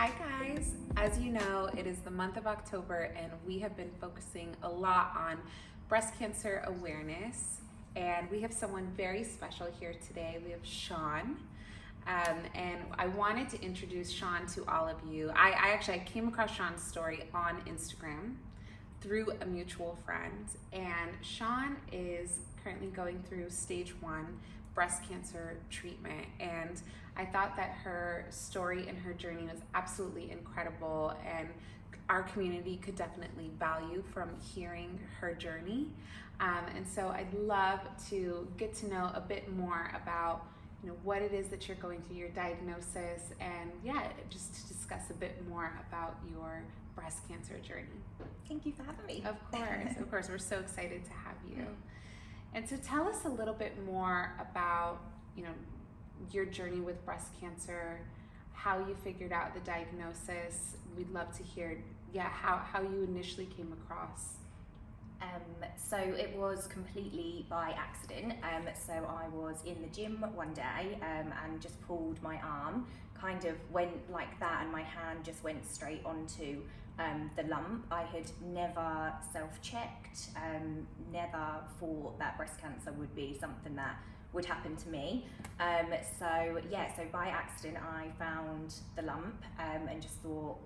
Hi guys, as you know, it is the month of October and we have been focusing a lot on breast cancer awareness, and we have someone very special here today. We have Sian, and I wanted to introduce Sian to all of you. I came across Sian's story on Instagram through a mutual friend, and Sian is currently going through stage 1 breast cancer treatment, and I thought that her story and her journey was absolutely incredible, and our community could definitely value from hearing her journey. And so I'd love to get to know a bit more about what it is that you're going through, your diagnosis, and just to discuss a bit more about your breast cancer journey. Thank you for having me. Of course, we're so excited to have you. And so tell us a little bit more about, your journey with breast cancer, how you figured out the diagnosis. We'd love to hear, how you initially came across. So it was completely by accident. So I was in the gym one day and just pulled my arm, kind of went like that, and my hand just went straight onto the lump. I had never self-checked, never thought that breast cancer would be something that would happen to me. So by accident I found the lump and just thought,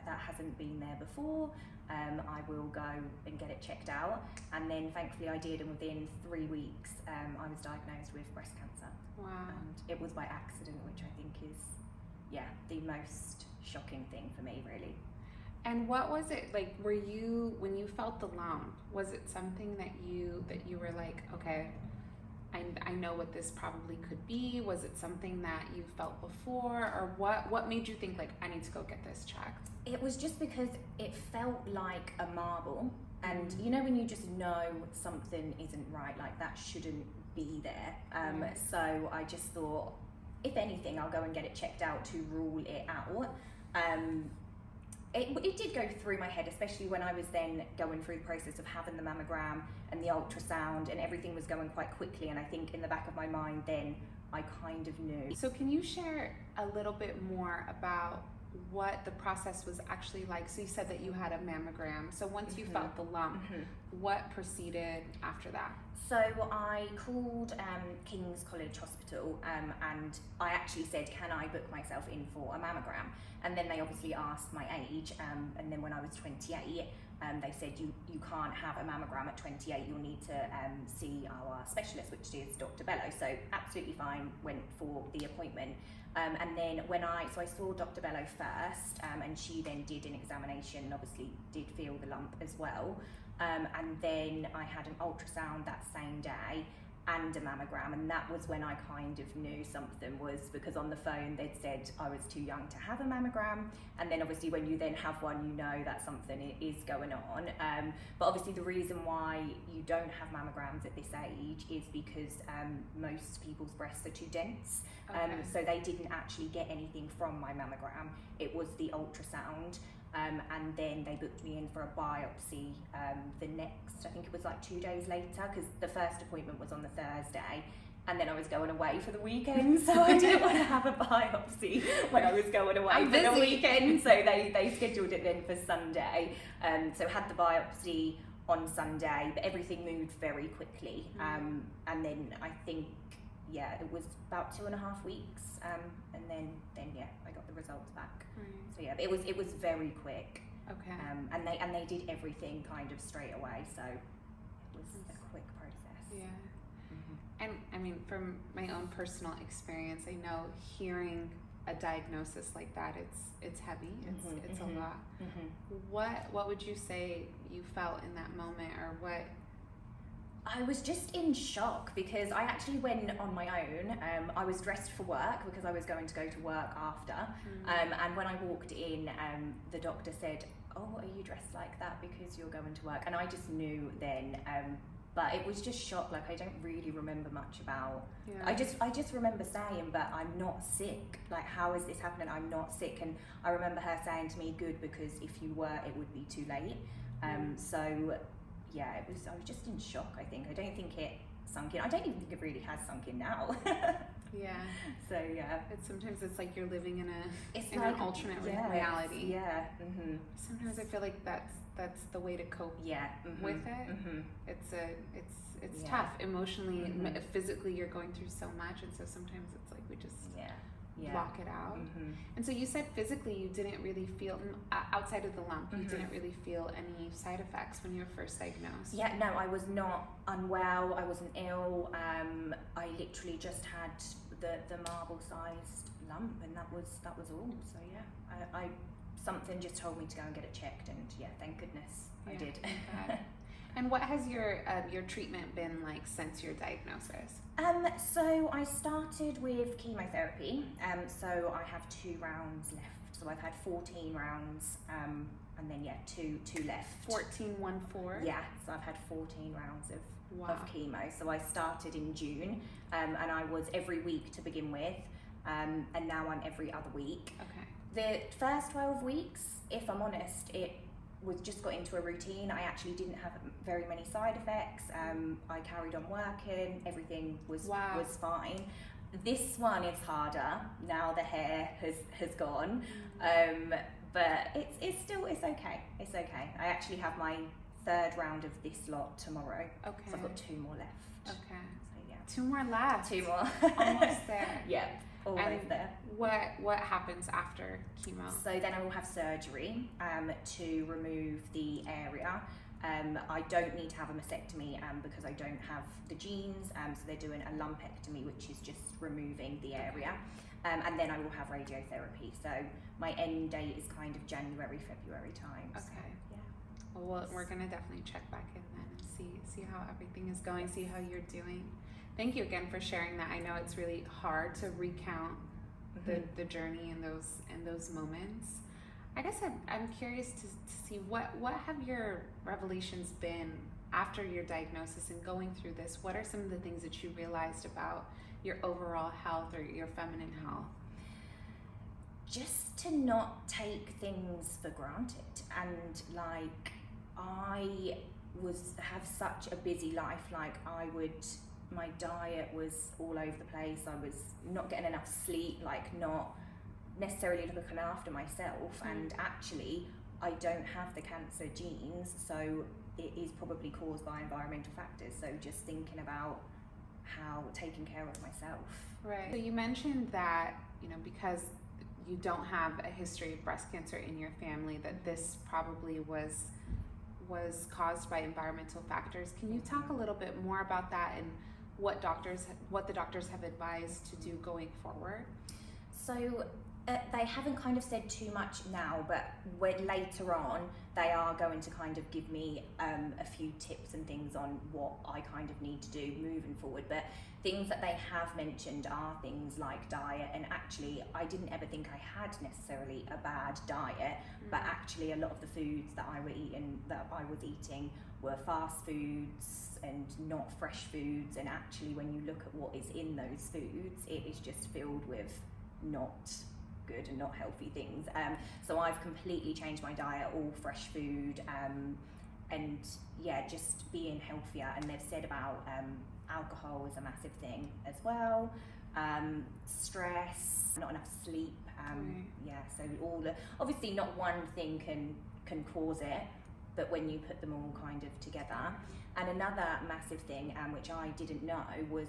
that hasn't been there before. I will go and get it checked out, and then thankfully I did, and within 3 weeks I was diagnosed with breast cancer. Wow. And it was by accident, which I think is the most shocking thing for me, really. And what was it like? Were you, when you felt the lump, was it something that you were like, okay, I know what this probably could be? Was it something that you felt before, or what made you think, like, I need to go get this checked? It was just because it felt like a marble, and when you just know something isn't right, like that shouldn't be there. So I just thought, if anything, I'll go and get it checked out to rule it out. It did go through my head, especially when I was then going through the process of having the mammogram and the ultrasound, and everything was going quite quickly, and I think in the back of my mind then I kind of knew. So can you share a little bit more about what the process was actually like? So you said that you had a mammogram. So once you felt the lump, what proceeded after that? So I called King's College Hospital and I actually said, can I book myself in for a mammogram? And then they obviously asked my age, and then when I was 28, they said you can't have a mammogram at 28, you'll need to see our specialist, which is Dr. Bello. So absolutely fine, went for the appointment. And then I saw Dr. Bello first, and she then did an examination, and obviously did feel the lump as well. And then I had an ultrasound that same day and a mammogram, and that was when I kind of knew something was, because on the phone they'd said I was too young to have a mammogram, and then obviously when you then have one, you know that something is going on. But obviously the reason why you don't have mammograms at this age is because most people's breasts are too dense. So they didn't actually get anything from my mammogram, it was the ultrasound. And then they booked me in for a biopsy the next, I think it was like 2 days later, because the first appointment was on the Thursday, and then I was going away for the weekend, so I didn't want to have a biopsy when I was going away for the weekend, so they scheduled it then for Sunday. So had the biopsy on Sunday, but everything moved very quickly. And then I think, it was about 2.5 weeks, and then I got the results back. So it was very quick. Okay. And they did everything kind of straight away, so it was a quick process. Yeah. And I mean, from my own personal experience, I know hearing a diagnosis like that, it's heavy. It's a lot. What would you say you felt in that moment, or what? I was just in shock, because I actually went on my own. I was dressed for work because I was going to go to work after. And when I walked in, the doctor said, "Oh, are you dressed like that because you're going to work?" And I just knew then. But it was just shock. Like, I don't really remember much about. I just remember saying, "But I'm not sick. Like, how is this happening? I'm not sick." And I remember her saying to me, "Good, because if you were, it would be too late." So. I was just in shock, I think. I don't think it sunk in. I don't even think it really has sunk in now. Yeah. So yeah, Sometimes it's like you're living in it's an like alternate yeah, reality. Yeah. Sometimes I feel like that's the way to cope with it. It's tough emotionally, physically. You're going through so much, and so sometimes it's like we just block it out. And so you said physically you didn't really feel outside of the lump. You didn't really feel any side effects when you were first diagnosed. Yeah, no, I was not unwell. I wasn't ill. I literally just had the marble-sized lump, and that was all. So yeah, I something just told me to go and get it checked, and yeah, thank goodness I did. And what has your treatment been like since your diagnosis? So I started with chemotherapy. So I have 2 rounds left. So I've had 14 rounds, and then two left. 14, 1, 4. Yeah. So I've had 14 rounds of chemo. So I started in June, and I was every week to begin with, and now I'm every other week. Okay. The first 12 weeks, if I'm honest, it was just got into a routine. I actually didn't have very many side effects. I carried on working. Everything was fine. This one is harder now. The hair has gone, but it's okay. It's okay. I actually have my 3rd round of this lot tomorrow. Okay. So I've got 2 more left. Okay. So yeah. 2 more left. 2 more. Almost there. Yeah. Always there. What happens after chemo? So then I will have surgery to remove the area. I don't need to have a mastectomy because I don't have the genes. So they're doing a lumpectomy, which is just removing the area. And then I will have radiotherapy. So my end date is kind of January, February time. Okay. So, yeah. Well, we're gonna definitely check back in then and see how everything is going, see how you're doing. Thank you again for sharing that. I know it's really hard to recount the journey and those moments. I guess I'm curious to see what have your revelations been after your diagnosis and going through this. What are some of the things that you realized about your overall health or your feminine health? Just to not take things for granted, and like I have such a busy life. Like my diet was all over the place. I was not getting enough sleep, like not necessarily looking after myself. And actually, I don't have the cancer genes, so it is probably caused by environmental factors. So just thinking about how taking care of myself. Right. So you mentioned that, because you don't have a history of breast cancer in your family, that this probably was caused by environmental factors. Can you talk a little bit more about that and what the doctors have advised to do going forward? So they haven't kind of said too much now, but later on they are going to kind of give me a few tips and things on what I kind of need to do moving forward. But things that they have mentioned are things like diet, and actually I didn't ever think I had necessarily a bad diet, but actually a lot of the foods that I was eating were fast foods and not fresh foods, and actually when you look at what is in those foods, it is just filled with not good and not healthy things. So I've completely changed my diet, all fresh food, and yeah, just being healthier. And they've said about alcohol is a massive thing as well, stress, not enough sleep, yeah, so obviously not one thing can cause it, but when you put them all kind of together. And another massive thing, which I didn't know, was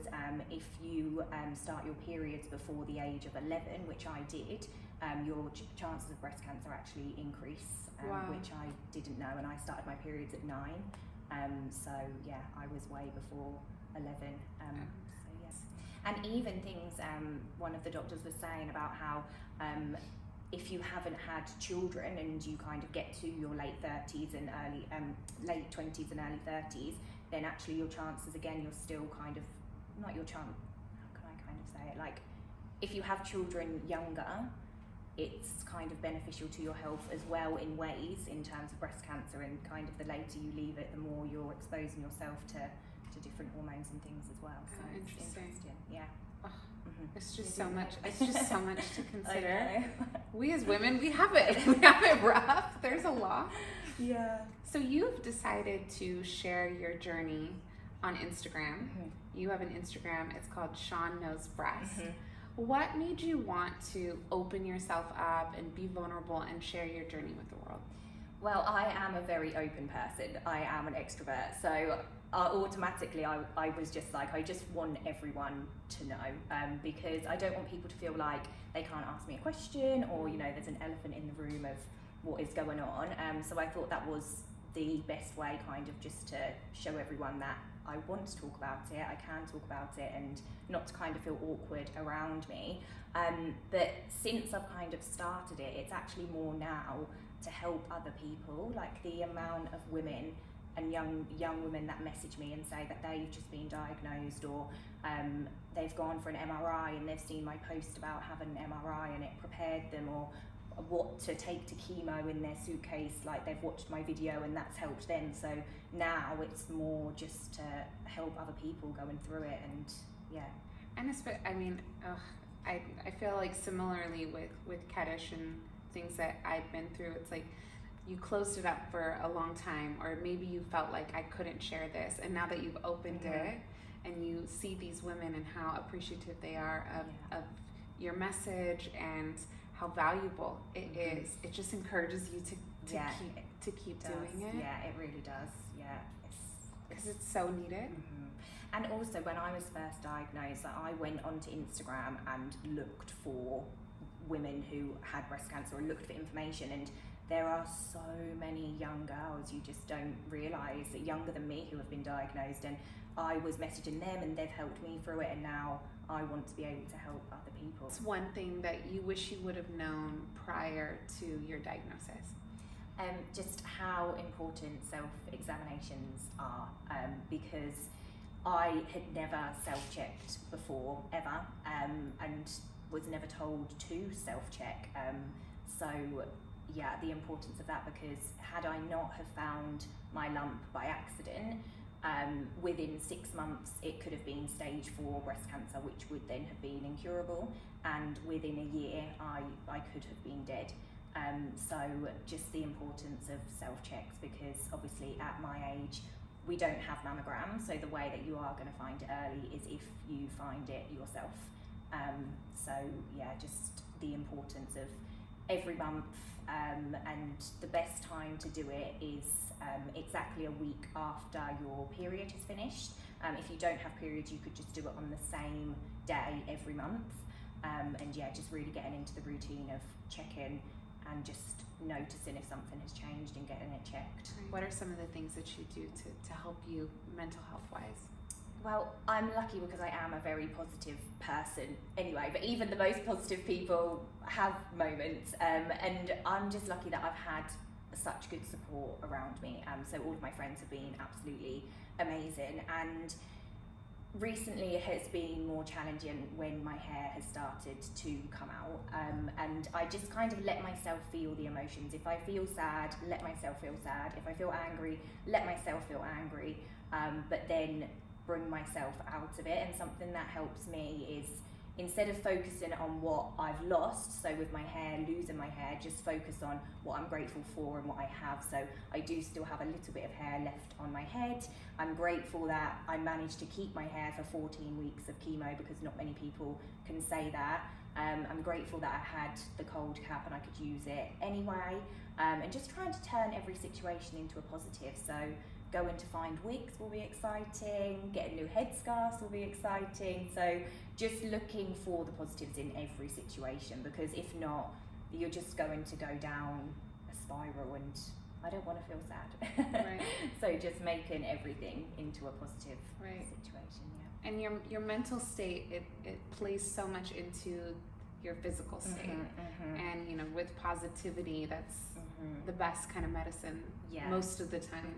if you start your periods before the age of 11, which I did, your chances of breast cancer actually increase, which I didn't know, and I started my periods at 9. So yeah, I was way before 11. So yes, and even things. One of the doctors was saying about how if you haven't had children and you kind of get to your late 30s and late 20s and early 30s, then actually your chances, again, you're still kind of, not your chance, how can I kind of say it, like if you have children younger, it's kind of beneficial to your health as well in ways, in terms of breast cancer, and kind of the later you leave it, the more you're exposing yourself to different hormones and things as well. So oh, interesting. Yeah. It's just so much. It's just so much to consider. I know. We as women, we have it rough. There's a lot. Yeah. So you've decided to share your journey on Instagram. Mm-hmm. You have an Instagram, it's called Sian Knows Breast. Mm-hmm. What made you want to open yourself up and be vulnerable and share your journey with the world? Well, I am a very open person. I am an extrovert, so automatically I was just like, I just want everyone to know, because I don't want people to feel like they can't ask me a question, or there's an elephant in the room of what is going on. So I thought that was the best way, kind of just to show everyone that I want to talk about it, I can talk about it, and not to kind of feel awkward around me. But since I've kind of started it, it's actually more now to help other people. Like the amount of women and young women that message me and say that they've just been diagnosed, or they've gone for an MRI and they've seen my post about having an MRI and it prepared them, or what to take to chemo in their suitcase, like they've watched my video and that's helped them. So now it's more just to help other people going through it. And And I feel like similarly with Ketish and things that I've been through, it's like you closed it up for a long time, or maybe you felt like I couldn't share this, and now that you've opened it and you see these women and how appreciative they are of your message and how valuable it is, it just encourages you to keep doing it. Yeah, it really does. Yeah, because it's so needed. And also, when I was first diagnosed, I went onto Instagram and looked for women who had breast cancer, or looked for information, and there are so many young girls you just don't realise, younger than me, who have been diagnosed, and I was messaging them and they've helped me through it, and now I want to be able to help other people. It's one thing that you wish you would have known prior to your diagnosis. Just how important self-examinations are, because I had never self-checked before, ever, and was never told to self-check. So yeah, the importance of that, because had I not have found my lump by accident, within 6 months it could have been stage 4 breast cancer, which would then have been incurable, and within a year I could have been dead. So just the importance of self-checks, because obviously at my age we don't have mammograms, so the way that you are going to find it early is if you find it yourself. So yeah, just the importance of every month, and the best time to do it is exactly a week after your period has finished. If you don't have periods, you could just do it on the same day every month, and yeah, just really getting into the routine of checking and just noticing if something has changed and getting it checked. What are some of the things that you do to help you mental health wise? Well, I'm lucky because I am a very positive person anyway, but even the most positive people have moments, and I'm just lucky that I've had such good support around me. So all of my friends have been absolutely amazing, and recently it has been more challenging when my hair has started to come out, and I just kind of let myself feel the emotions. If I feel sad, let myself feel sad. If I feel angry, let myself feel angry, but then bring myself out of it. And something that helps me is, instead of focusing on what I've lost, so with my hair, losing my hair, just focus on what I'm grateful for and what I have. So I do still have a little bit of hair left on my head. I'm grateful that I managed to keep my hair for 14 weeks of chemo, because not many people can say that. I'm grateful that I had the cold cap and I could use it anyway, and just trying to turn every situation into a positive. So going to find wigs will be exciting, getting new headscarves will be exciting. So just looking for the positives in every situation, because if not, you're just going to go down a spiral, and I don't want to feel sad. Right. So just making everything into a positive situation. Yeah. And your mental state, it plays so much into your physical state. And with positivity, that's the best kind of medicine most of the time.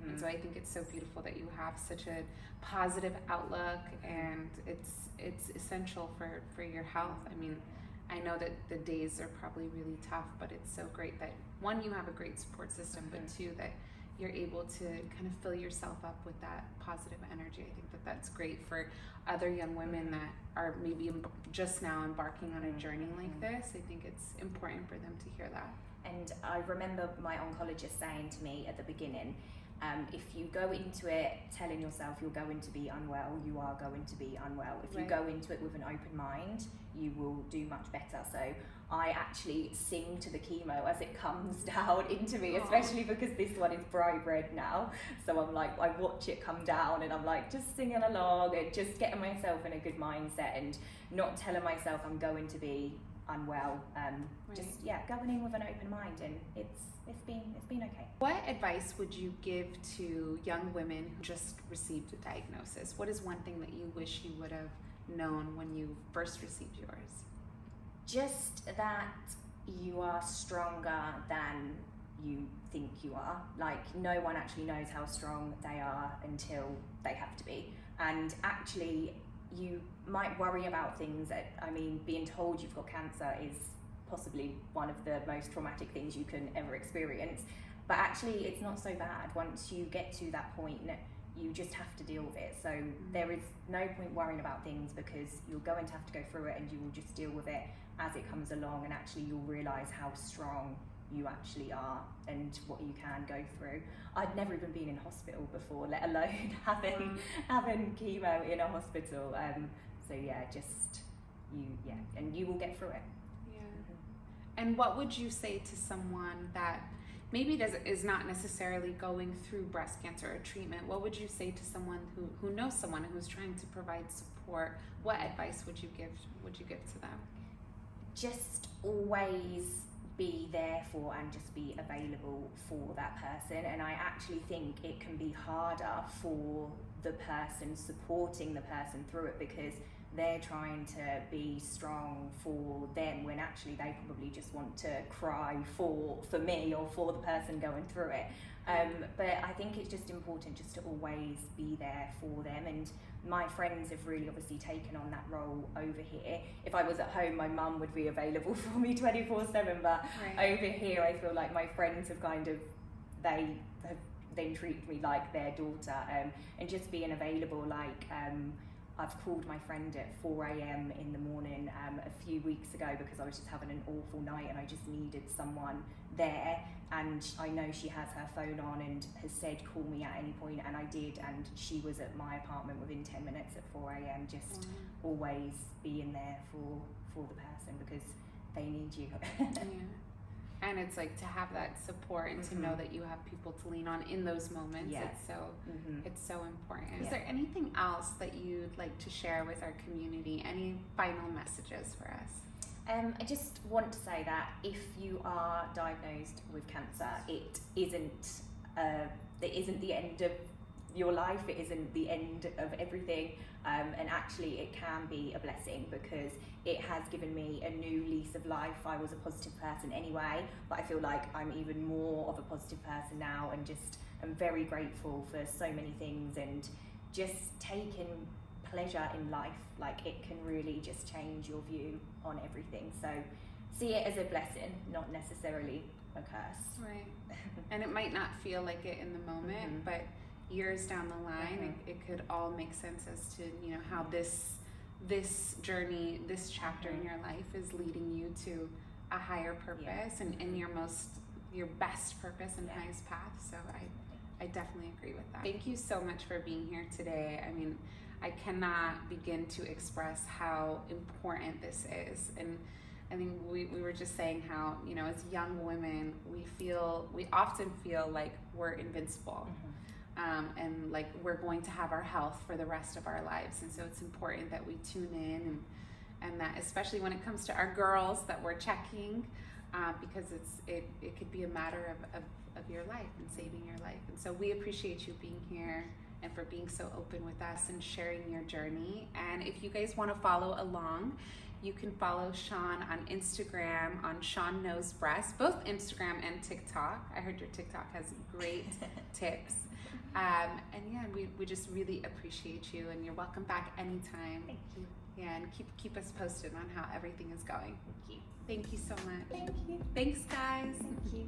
And so I think it's so beautiful that you have such a positive outlook, and it's essential for your health. I mean, I know that the days are probably really tough, but it's so great that, one, you have a great support system, but two, that you're able to kind of fill yourself up with that positive energy. I think that that's great for other young women that are maybe just now embarking on a journey like this. I think it's important for them to hear that. And I remember my oncologist saying to me at the beginning, If you go into it telling yourself you're going to be unwell, you are going to be unwell. If you go into it with an open mind, you will do much better. So I actually sing to the chemo as it comes down into me, especially because this one is bright red now. So I'm like, I watch it come down and I'm like just singing along and just getting myself in a good mindset and not telling myself I'm going to be unwell. Just going in with an open mind, and it's been okay. What advice would you give to young women who just received a diagnosis? What is one thing that you wish you would have known when you first received yours? Just that you are stronger than you think you are. Like, no one actually knows how strong they are until they have to be. And actually, you might worry about things that, I mean, being told you've got cancer is possibly one of the most traumatic things you can ever experience. But actually, it's not so bad. Once you get to that point, you just have to deal with it. So there is no point worrying about things, because you're going to have to go through it, and you will just deal with it as it comes along, and actually you'll realise how strong you actually are and what you can go through. I'd never even been in hospital before, let alone having chemo in a hospital. And you will get through it. Yeah. And what would you say to someone that maybe is not necessarily going through breast cancer or treatment? What would you say to someone who knows someone who's trying to provide support? What advice would you give to them? Just always be there for and just be available for that person. And I actually think it can be harder for the person supporting the person through it, because they're trying to be strong for them when actually they probably just want to cry for me or for the person going through it. But I think it's just important just to always be there for them. And my friends have really obviously taken on that role over here. If I was at home, my mum would be available for me 24/7, but over here I feel like my friends have they have then treated me like their daughter, and just being available. Like, I've called my friend at 4 a.m. in the morning a few weeks ago because I was just having an awful night and I just needed someone there, and I know she has her phone on and has said call me at any point, and I did, and she was at my apartment within 10 minutes at 4 a.m. just always being there for the person, because they need you. And it's like to have that support and to know that you have people to lean on in those moments. It's so important. Is there anything else that you'd like to share with our community? Any final messages for us? I just want to say that if you are diagnosed with cancer, it isn't the end of your life. It isn't the end of everything, and actually it can be a blessing, because it has given me a new lease of life. I was a positive person anyway, but I feel like I'm even more of a positive person now, and just I'm very grateful for so many things, and just taking pleasure in life. Like, it can really just change your view on everything. So see it as a blessing, not necessarily a curse. Right. And it might not feel like it in the moment, but years down the line, it could all make sense as to, how this journey, this chapter in your life is leading you to a higher purpose and your best purpose and highest path. So I definitely agree with that. Thank you so much for being here today. I mean, I cannot begin to express how important this is. And I mean, we were just saying how, as young women, we often feel like we're invincible. And like we're going to have our health for the rest of our lives. And so it's important that we tune in, and that especially when it comes to our girls, that we're checking, because it could be a matter of your life and saving your life. And so we appreciate you being here and for being so open with us and sharing your journey. And if you guys want to follow along, you can follow Sean on Instagram on Sean Knows Breast, both Instagram and TikTok. I heard your TikTok has great tips. And we just really appreciate you, and you're welcome back anytime. Thank you. Yeah, and keep us posted on how everything is going. Thank you. Thank you so much. Thank you. Thanks, guys. Thank you.